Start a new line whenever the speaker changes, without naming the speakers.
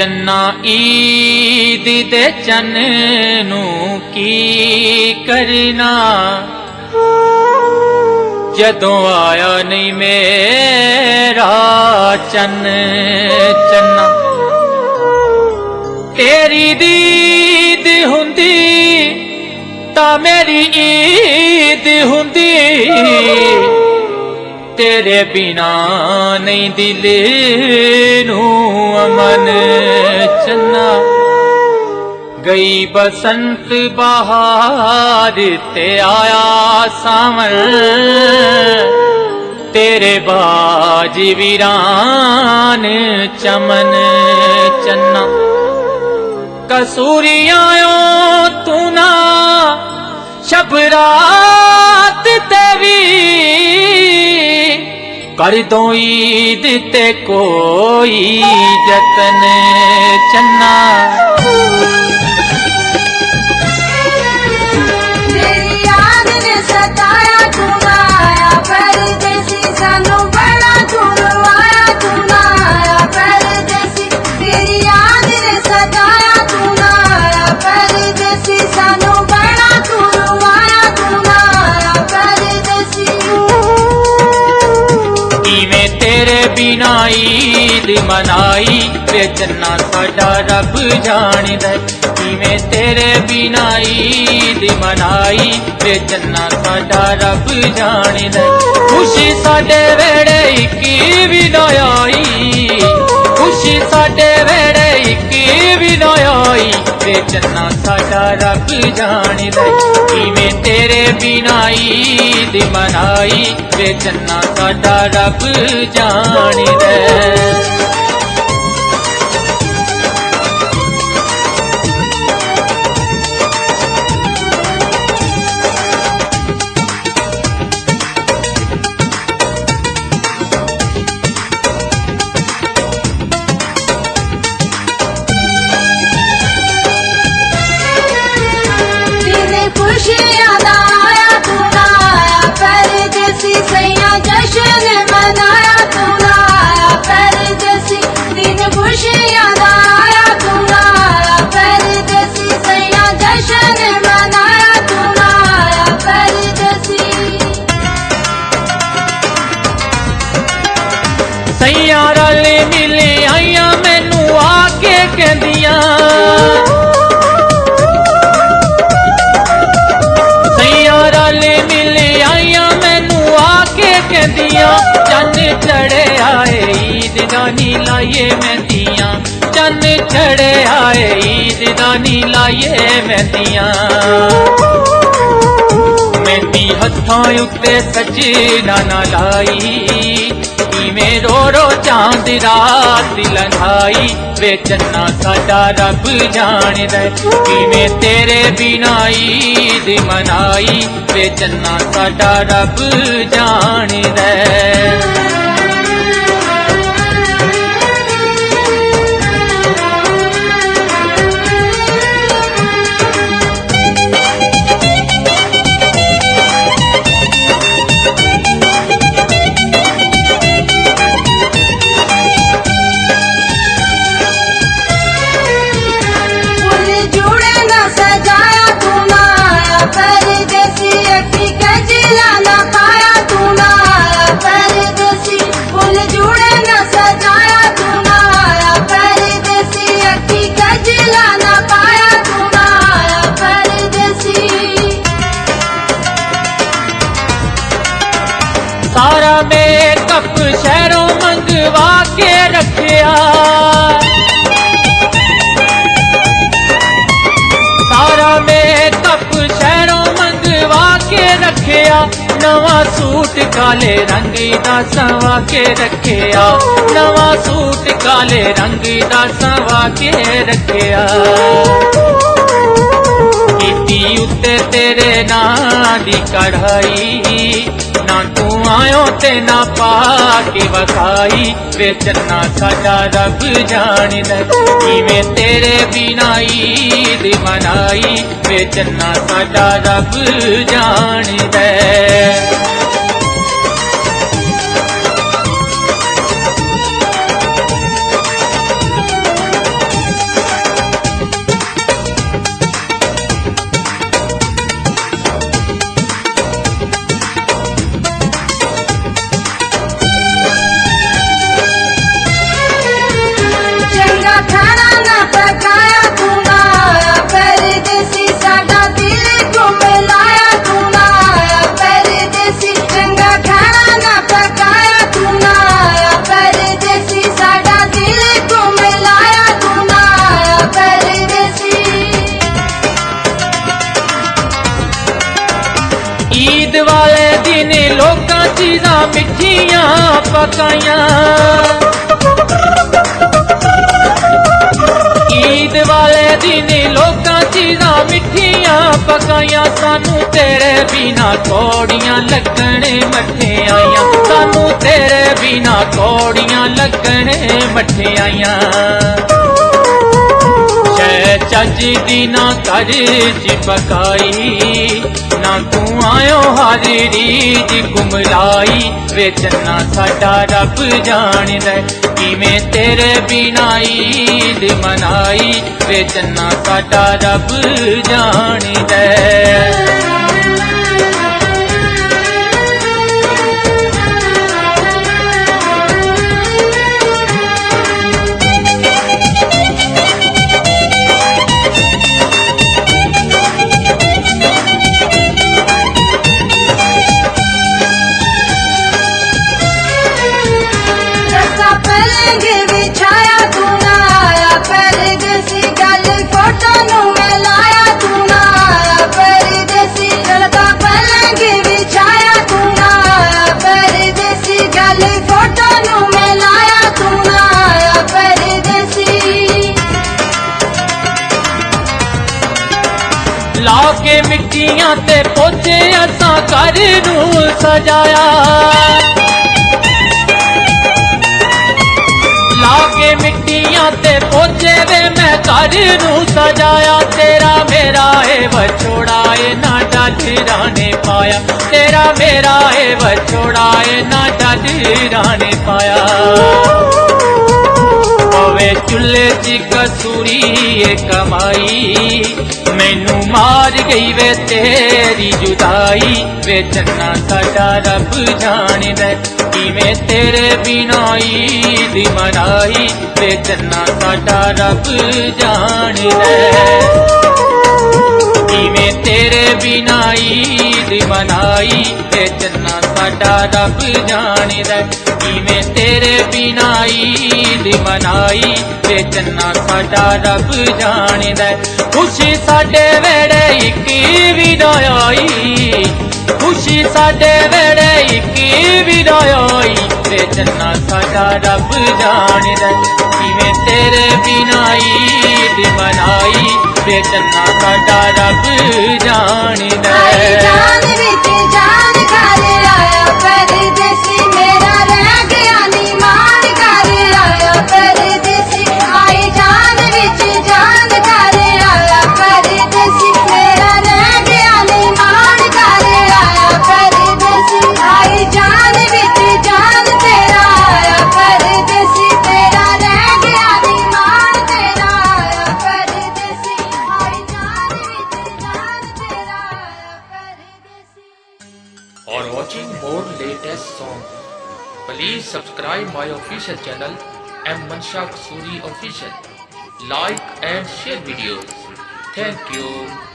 चन्ना ईद दे चन नू की करना, जदों आया नहीं मेरा चन चन्ना। तेरी दीद हुंदी ता मेरी ईद हुंदी, तेरे बिना नहीं दिल नू अमन चन्ना। गई बसंत बहार ते आया सावन, तेरे बाज वीरान चमन चन्ना। कसूरियां तू ना शब रात तेवी, कर दो ईद ते कोई जतन चन्ना।
तेरी याद ने सताया तू ना आया परदेसी, सानू बड़ा छुड़वाया तू ना आया परदेसी। तेरी याद ने सताया तू ना आया परदेसी, सानू बड़ा छुड़वाया तू ना आया परदेसी।
इवें तेरे बिना ईद मनाई वे चन्ना साडा रब जानिदा। इवें तेरे बिना ईद मनाई वे चन्ना साडा रब जानिदा। खुशी साडे वेड़े इक्की भी ना आई, खुशी साडे वेड़े इक्की भी ना आई वे चन्ना साडा रब जानिदा। इवें तेरे बिना ईद मनाई वे चन्ना साडा रब जानिदा।
खुशियां दा आया तू ना आया परदेसी, सैया जश्न मनाया तू ना आया परदेसी। दिन खुशियां दा आया तू ना आया परदेसी, सैया जश्न मनाया तू ना आया परदेसी।
सैया रले मिले आइया मैनू आके कहंदियां, चन चढ़े आए ईद दानी लाइए मेहंदियां, चन चढ़े आए ईद दानी लाइए मेहंदियां। मेहंदी हत्थां उत्ते सजना ना लाई, इवें रो रो चांद रात लंघाई वे चन्ना साडा रब जानिदा। इवें तेरे बिना ईद मनाई वे चन्ना साडा रब जानिदा।
सजाया तू ना आया परदेसी, अक्की कजला ना पाया तू ना आया परदेसी। फूल जुड़े ना सजाया तू ना आया परदेसी, अक्की कजला ना पाया तू ना आया परदेसी।
सारा मेकअप शहरों मंगवा के रखिया, मेकअप शहरों मंगवा के रखिया। नवा सूट काले रंग दा सवा के रखिया, नवा सूट काले रंग दा सवा के रखिया। कीती उत्ते तेरे नां दी कढ़ाई, ना तू आयो ते ना पाके वखाई वे चन्ना साडा रब जानिदा। इवें तेरे बिना ईद मनाई वे चन्ना साडा रब जानिदा। ईद वाले दिन लोकां चीज़ां मिठियां पकाइयां ईद वाले दिन लोकां चीज़ां मिठियां पकाइयां सानू तेरे बिना कौड़ियां लगने मठियाइयां सानू तेरे बिना कौड़ियां लगने मठियाइयां चज दी ना कर च पकाई ना तू आयो हाजरी दी गुमराई वे चन्ना साडा रब जाणदा किवें तेरे बिना ईद मनाई वे चन्ना साडा रब जाणदा लाके मिट्टियां ते पोचे असां घर नूं सजाया लाके मिट्टियां ते पोचे वे मैं घर नूं सजाया तेरा मेरा है वछोड़ा है ना डजरा ने पाया तेरा मेरा है वछोड़ा है ना डजरा ने पाया चुल्हे च कसूरी ये कमाई मैनू मार गई वे तेरी जुदाई वे चन्ना साडा रब जाणदा किवें तेरे बिना ईद मनाई वे चन्ना साडा रब जाणदा किवें तेरे बिना ईद मनाई वे चन्ना साडा रब जाणदा किवें तेरे बिना ईद मनाई वे चन्ना साडा रब जाणदा खुशी साडे वेड़े इक विदाई खुशी साडे वेड़े इक विदाई वे चन्ना साडा रब जाणदा किवें तेरे बिना ईद मनाई वे चन्ना साडा रब जाणदा
जान विच जान कर आया परदेसी मेरा रह गया नी मान कर आया परदेसी आई जान विच जान कर आया परदेसी मेरा रह गया नी मान कर आया परदेसी आई जान विच जान तेरा आया परदेसी तेरा रह गया नी मान तेरा आया परदेसी आई जान विच जान तेरा आया परदेसी
For watching more latest songs, please subscribe my official channel M Mansha Kasuri Official. Like and share videos. Thank you.